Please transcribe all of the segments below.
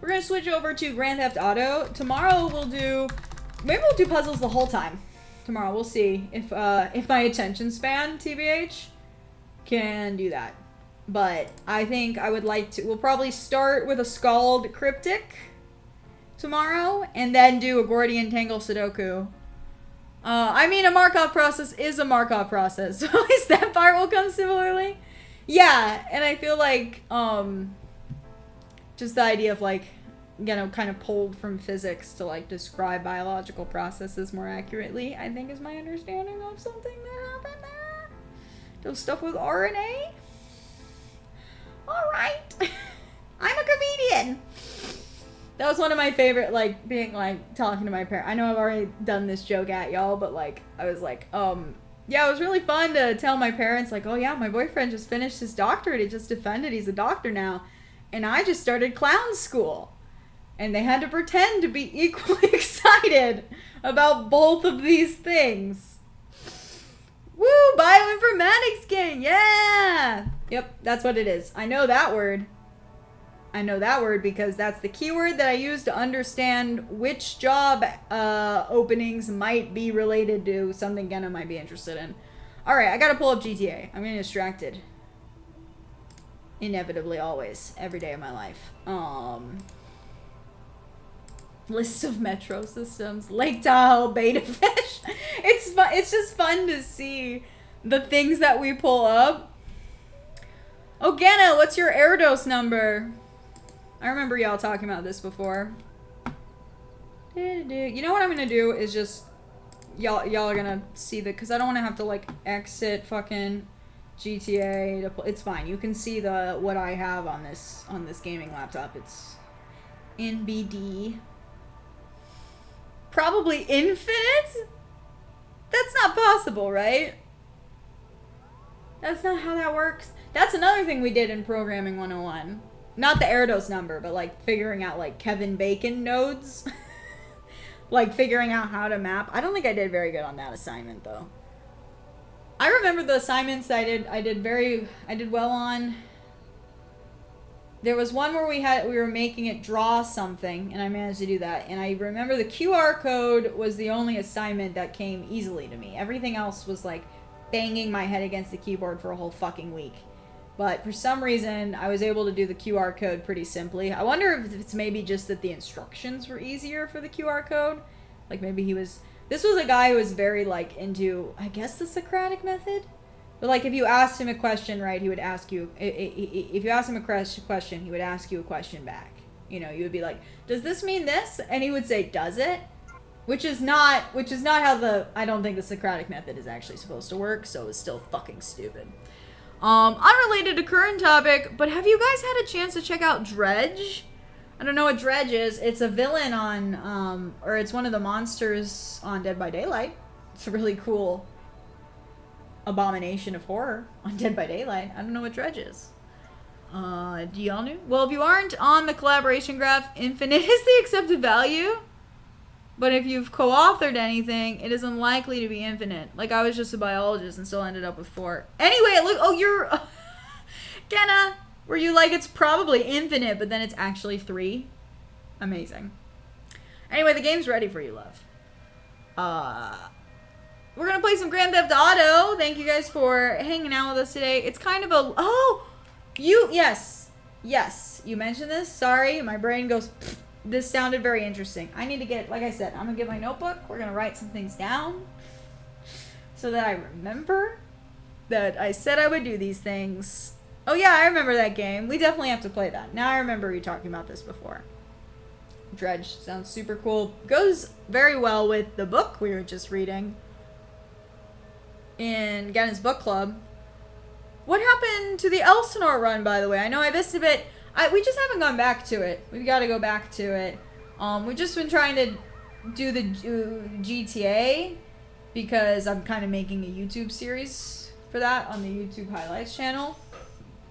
we're gonna switch over to Grand Theft Auto. Tomorrow maybe we'll do puzzles the whole time. Tomorrow we'll see if my attention span, TBH, can do that. But I think I would like to. We'll probably start with a Scald Cryptic tomorrow, and then do a Gordian Tangle Sudoku. I mean, a Markov process is a Markov process, so at least that part will come similarly. Yeah, and I feel like, just the idea of, like, you know, kind of pulled from physics to, like, describe biological processes more accurately, I think is my understanding of something that happened there. Does stuff with RNA? Alright. I'm a comedian. That was one of my favorite, like, being, like, talking to my parents. I know I've already done this joke at y'all, but, like, I was like, yeah, it was really fun to tell my parents, like, oh, yeah, my boyfriend just finished his doctorate. He just defended. He's a doctor now. And I just started clown school. And they had to pretend to be equally excited about both of these things. Woo, bioinformatics gang, yeah! Yep, that's what it is. I know that word. I know that word because that's the keyword that I use to understand which job openings might be related to something Genna might be interested in. Alright, I gotta pull up GTA. I'm getting distracted. Inevitably, always. Every day of my life. List of metro systems. Lake Tahoe, Beta Fish. It's fun. It's just fun to see the things that we pull up. Oh, Genna, what's your Erdos number? I remember y'all talking about this before. You know what I'm gonna do is just y'all are gonna see the, because I don't want to have to like exit fucking GTA to it's fine. You can see what I have on this gaming laptop. It's NBD. Probably infinite? That's not possible, right? That's not how that works. That's another thing we did in Programming 101. Not the Erdos number, but like figuring out like Kevin Bacon nodes. Like figuring out how to map. I don't think I did very good on that assignment though. I remember the assignments I did well on. There was one where we were making it draw something, and I managed to do that. And I remember the QR code was the only assignment that came easily to me. Everything else was like banging my head against the keyboard for a whole fucking week. But for some reason, I was able to do the QR code pretty simply. I wonder if it's maybe just that the instructions were easier for the QR code. Like maybe this was a guy who was very like into, I guess, the Socratic method. But like if you asked him a question, right, he would ask you, if you asked him a question, he would ask you a question back. You know, you would be like, does this mean this? And he would say, does it? Which is not how I don't think the Socratic method is actually supposed to work, so it's still fucking stupid. Unrelated to current topic, but have you guys had a chance to check out Dredge? I don't know what Dredge is. It's a villain on, or it's one of the monsters on Dead by Daylight. It's a really cool abomination of horror on Dead by Daylight. I don't know what Dredge is. Do y'all know? Well, if you aren't on the collaboration graph, infinite is the accepted value. But if you've co-authored anything, it is unlikely to be infinite. Like, I was just a biologist and still ended up with 4. Anyway, look, oh, you're... Genna, were you like, it's probably infinite, but then it's actually 3? Amazing. Anyway, the game's ready for you, love. We're gonna play some Grand Theft Auto. Thank you guys for hanging out with us today. It's kind of a... Oh! Yes, you mentioned this. Sorry, my brain goes... Pfft. This sounded very interesting. I need to get, like I said, I'm going to get my notebook. We're going to write some things down so that I remember that I said I would do these things. Oh yeah, I remember that game. We definitely have to play that. Now I remember you talking about this before. Dredge sounds super cool. Goes very well with the book we were just reading in Genna's book club. What happened to the Elsinore run, by the way? I know I missed a bit. We just haven't gone back to it. We've got to go back to it. We've just been trying to do the GTA because I'm kind of making a YouTube series for that on the YouTube highlights channel.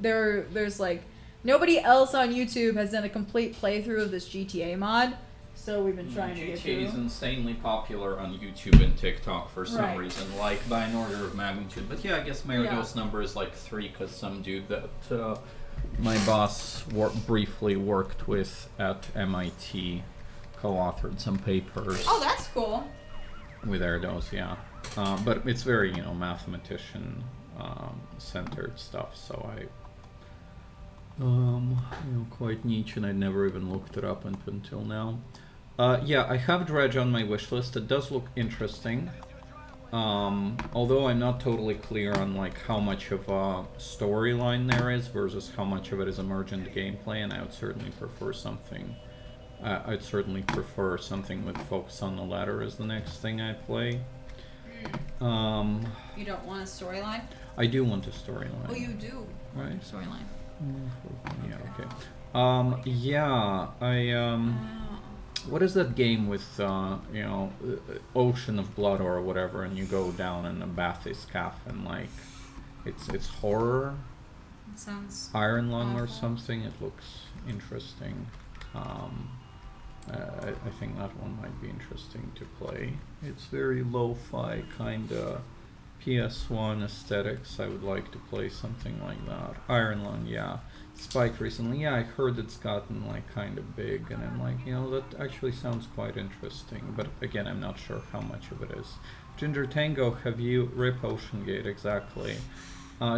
There's like nobody else on YouTube has done a complete playthrough of this GTA mod, so we've been trying to get through. GTA is insanely popular on YouTube and TikTok for some reason, like by an order of magnitude. But yeah, I guess my Erdos number is like 3 because some dude that my boss briefly worked with at MIT, co-authored some papers. Oh, that's cool. With Erdos, yeah. But it's very, mathematician centered stuff, so quite niche, and I'd never even looked it up until now. Yeah, I have Dredge on my wish list. It does look interesting. Although I'm not totally clear on how much of a storyline there is versus how much of it is emergent gameplay, and I would certainly prefer something. I'd certainly prefer something with focus on the latter as the next thing I play. You don't want a storyline? I do want a storyline. Oh, you do. Right. Storyline. Yeah. Okay. Yeah. What is that game with Ocean of Blood or whatever, and you go down in a bathysphere and it's horror. It sounds Iron Lung awful. or something. It looks interesting. I think that one might be interesting to play. It's very lo-fi kind of PS1 aesthetics. I would like to play something like that. Iron Lung, yeah. Spike recently, yeah, I heard it's gotten kind of big, and I'm that actually sounds quite interesting. But again, I'm not sure how much of it is. Ginger Tango, have you Rip Ocean Gate exactly?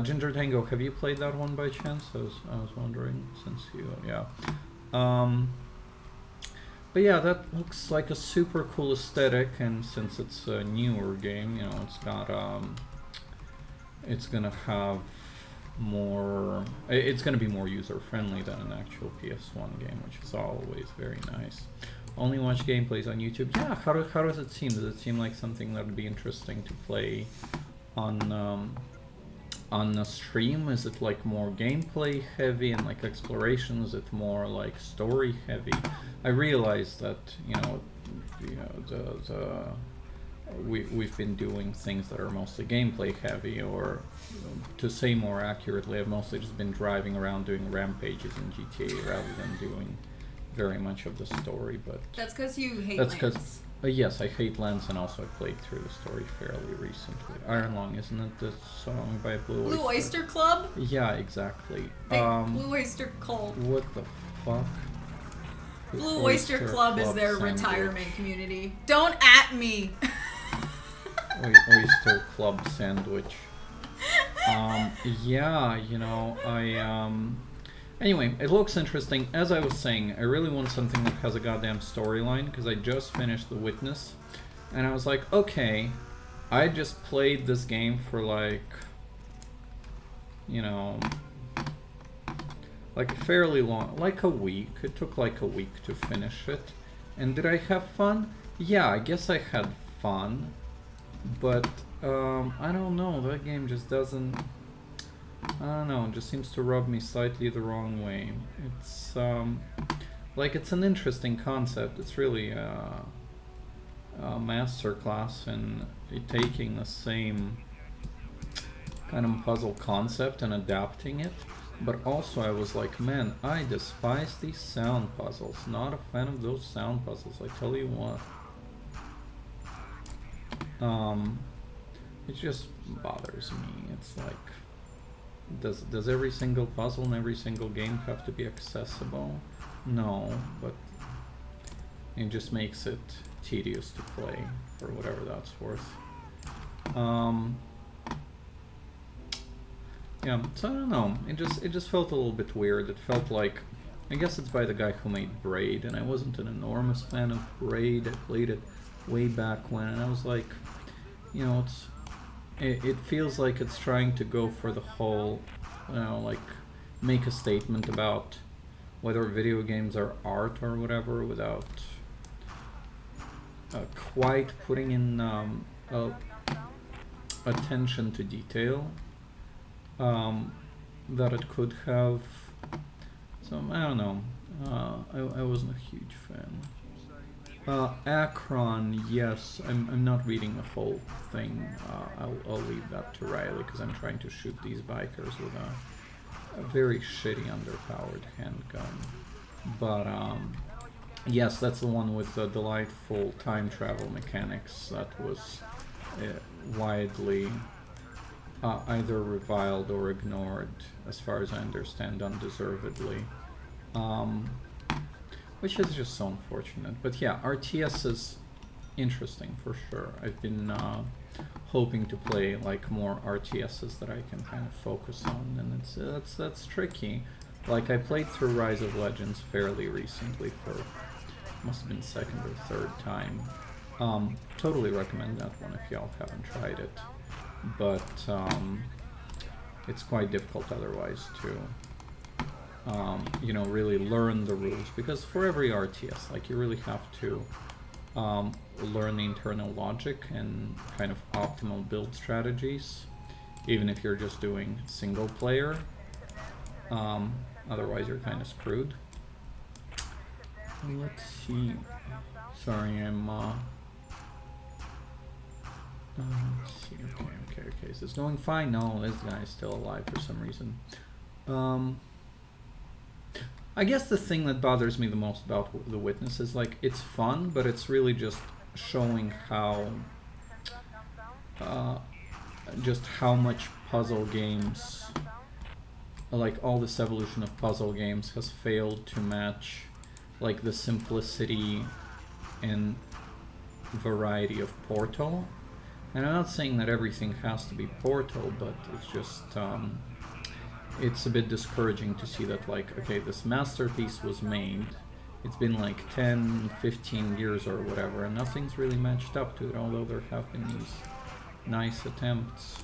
Ginger Tango, have you played that one by chance? I was wondering since you, yeah. But yeah, that looks like a super cool aesthetic, and since it's a newer game, it's got it's gonna have more. It's gonna be more user friendly than an actual PS1 game, which is always very nice. Only watch gameplays on YouTube. Yeah, how does it seem? Does it seem like something that would be interesting to play on the stream? Is it more gameplay heavy and exploration? Is it more story heavy? I realize that we've been doing things that are mostly gameplay heavy, or to say more accurately, I've mostly just been driving around doing rampages in GTA rather than doing very much of the story. But that's because you hate that's Lance. Yes, I hate Lance, and also I played through the story fairly recently. Iron Lung, isn't it the song by Blue Oyster Club? Yeah, exactly. Blue Oyster Cult. What the fuck? Blue Oyster Club is their retirement community. Don't at me! Oyster Club sandwich. Yeah, Anyway, it looks interesting. As I was saying, I really want something that has a goddamn storyline, because I just finished The Witness, and I was like, okay, I just played this game for fairly long, a week. It took a week to finish it. And did I have fun? Yeah, I guess I had fun. But, I don't know, that game just doesn't... I don't know, it just seems to rub me slightly the wrong way. It's, it's an interesting concept. It's really a masterclass in taking the same kind of puzzle concept and adapting it. But also I was like, man, I despise these sound puzzles. Not a fan of those sound puzzles, I tell you what. It just bothers me. It's does every single puzzle in every single game have to be accessible? No, but it just makes it tedious to play, for whatever that's worth. Yeah, so I don't know. It just felt a little bit weird. It felt like, I guess it's by the guy who made Braid, and I wasn't an enormous fan of Braid. I played it way back when, and I was like, it feels like it's trying to go for the whole, make a statement about whether video games are art or whatever, without quite putting in attention to detail that it could have. So I don't know. I wasn't a huge fan. Akron, yes. I'm not reading the whole thing. I'll leave that to Riley, because I'm trying to shoot these bikers with a very shitty underpowered handgun. But yes, that's the one with the delightful time travel mechanics that was widely either reviled or ignored, as far as I understand, undeservedly. Um, which is just so unfortunate. But yeah, RTS is interesting for sure. I've been hoping to play like more RTSs that I can kind of focus on, and that's tricky. Like I played through Rise of Legends fairly recently for must have been second or third time. Totally recommend that one if y'all haven't tried it, but it's quite difficult otherwise to really learn the rules, because for every RTS, like you really have to learn the internal logic and kind of optimal build strategies, even if you're just doing single player. Otherwise you're kind of screwed. Let's see. Sorry, I'm let's see. Okay. Is this going fine? No, this guy's still alive for some reason. I guess the thing that bothers me the most about The Witness is like it's fun, but it's really just showing how just how much puzzle games, like all this evolution of puzzle games, has failed to match like the simplicity and variety of Portal. And I'm not saying that everything has to be Portal, but it's just it's a bit discouraging to see that, like, okay, this masterpiece was made, it's been like 10, 15 years or whatever, and nothing's really matched up to it, although there have been these nice attempts.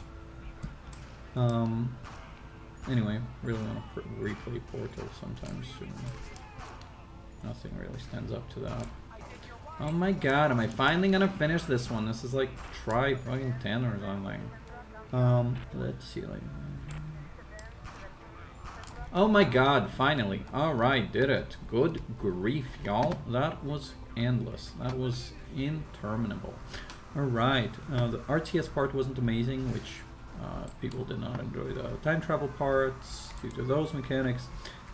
Anyway, really want to replay Portal sometime soon. Nothing really stands up to that. Oh my god, am I finally gonna finish this one? This is like try fucking 10 or something. Let's see, like... Oh my god, finally. Alright, did it. Good grief, y'all. That was endless. That was interminable. Alright, the RTS part wasn't amazing, which people did not enjoy the time travel parts due to those mechanics.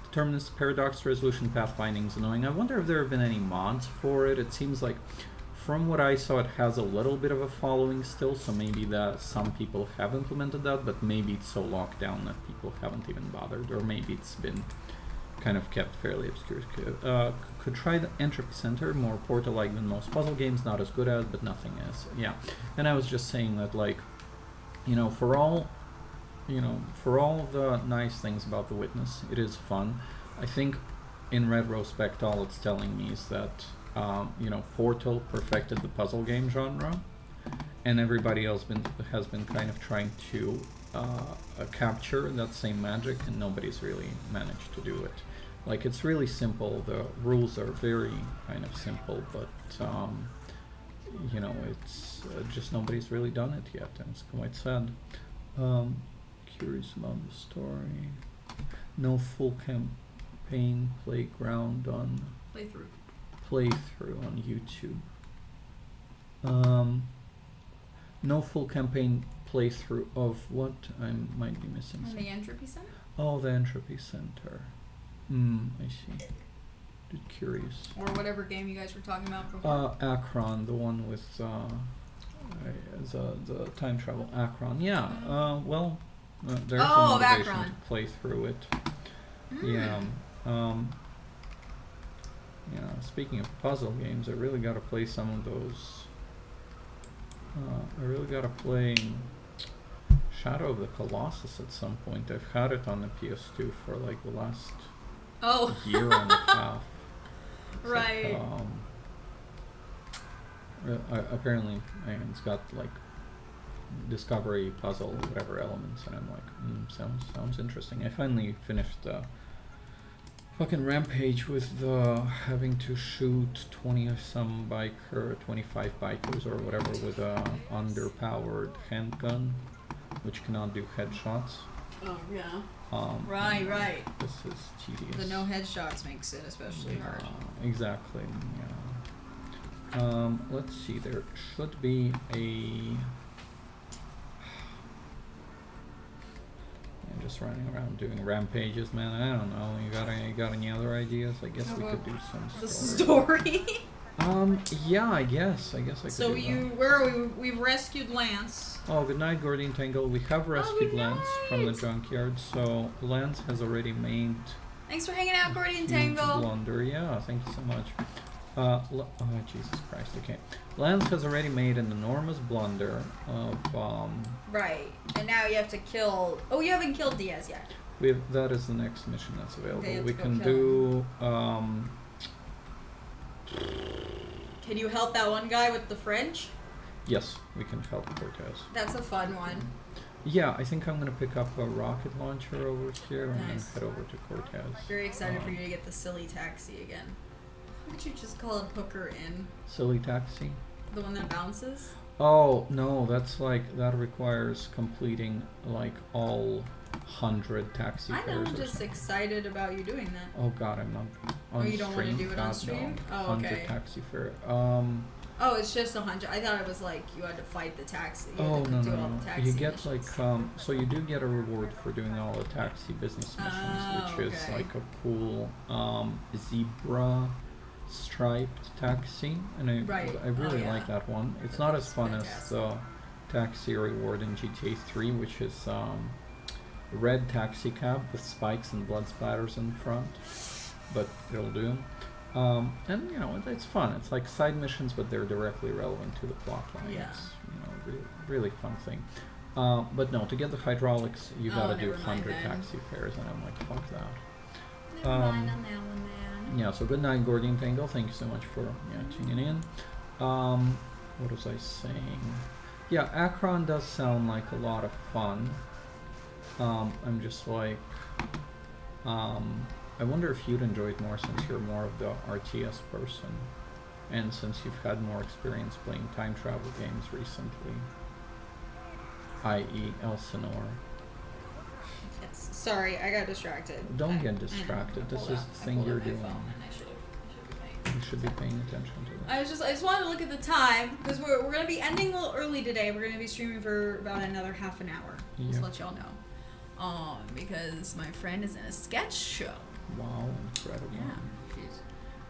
Determinist paradox resolution pathfinding is annoying. I wonder if there have been any mods for it. It seems like, from what I saw, it has a little bit of a following still, so maybe that some people have implemented that, but maybe it's so locked down that people haven't even bothered, or maybe it's been kind of kept fairly obscure. Could try the Entropy Center, more Portal-like than most puzzle games, not as good as, but nothing is. Yeah, and I was just saying that, like, for all the nice things about The Witness, it is fun. I think in retrospect, all it's telling me is that Portal perfected the puzzle game genre, and everybody else has been kind of trying to capture that same magic, and nobody's really managed to do it. Like, it's really simple, the rules are very kind of simple, but it's just nobody's really done it yet, and it's quite sad. Curious about the story. No full campaign playground on playthrough on YouTube. No full campaign playthrough of what? I might be missing something. The Entropy Center? Oh, the Entropy Center. I see. Curious. Or whatever game you guys were talking about before. Akron, the one with the time travel Akron. Yeah. Well, there's a motivation Akron. to play through it. Yeah. Speaking of puzzle games, I really gotta play some of those. I really gotta play Shadow of the Colossus at some point. I've had it on the PS2 for like the last year and a half. It's right. Apparently, it's got like discovery, puzzle, whatever elements, and I'm like, sounds interesting. I finally finished the fucking rampage with the having to shoot 20-some 25 bikers or whatever with a underpowered handgun, which cannot do headshots. Oh yeah. Right. This is tedious. The no headshots makes it especially hard. Exactly. Yeah. Let's see. There should be a. I'm just running around doing rampages, man. I don't know. You got any other ideas? I guess we could do some story. Yeah, I guess I could So do where are we? We've rescued Lance. that. Oh, good night, Gordian Tangle. We have rescued good Lance from the night. junkyard, so Lance has already made Thanks for hanging out, Gordian huge Tangle. blunder. Yeah, thank you so much. Oh, Jesus Christ, okay. Lance has already made an enormous blunder of, Right, and now you have to kill... Oh, you haven't killed Diaz yet. that is the next mission that's available. Okay, We let's go can kill do, Can you help that one guy with the French? yes, we can help Cortez. That's a fun one. Yeah, I think I'm gonna pick up a rocket launcher over here and then Nice. head over to Cortez. Very excited for you to get the silly taxi again. Why don't you just call it Hooker Inn? Silly taxi? The one that bounces? Oh, no, that's like, that requires completing like all 100 taxi I know, fares I'm or just something. excited about you doing that. Oh god, I'm not on Oh, you don't wanna stream. do it on God, stream? No. Oh, 100 okay. taxi fare. Oh, it's just 100. I thought it was like you had to fight the taxi. You Oh had to no do no all no! the taxi You get missions. like so you do get a reward for doing all the taxi business missions, Oh, which is okay. like a cool zebra striped taxi, and I Right. I really Oh, yeah. like that one. It's not as That's fun fantastic. as the taxi reward in GTA 3, which is red taxi cab with spikes and blood splatters in front, but it'll do. And you know it's fun. It's like side missions, but they're directly relevant to the plot line. Yeah. It's really fun thing. But no, to get the hydraulics, you gotta do never mind 100 then. taxi fares, and I'm like, fuck that. Never mind on that one, man. Yeah. So good night, Gordian Tangle. Thank you so much for tuning in. What was I saying? Yeah, Akron does sound like a lot of fun. I'm just like, I wonder if you'd enjoy it more since you're more of the RTS person, and since you've had more experience playing time travel games recently, i.e. Elsinore. Yes. Sorry, I got distracted. Don't I get know. distracted. This Hold is up. the I thing pulled you're up my doing. phone and I should be paying You should be paying attention to this. I just wanted to look at the time because we're gonna be ending a little early today. We're gonna be streaming for about another half an hour. Just Yep. let y'all know. Because my friend is in a sketch show. Wow, incredible. Yeah, she's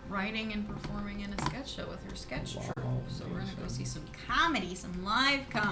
writing and performing in a sketch show with her sketch Wow, troupe. So we're gonna go amazing. see some comedy, some live comedy.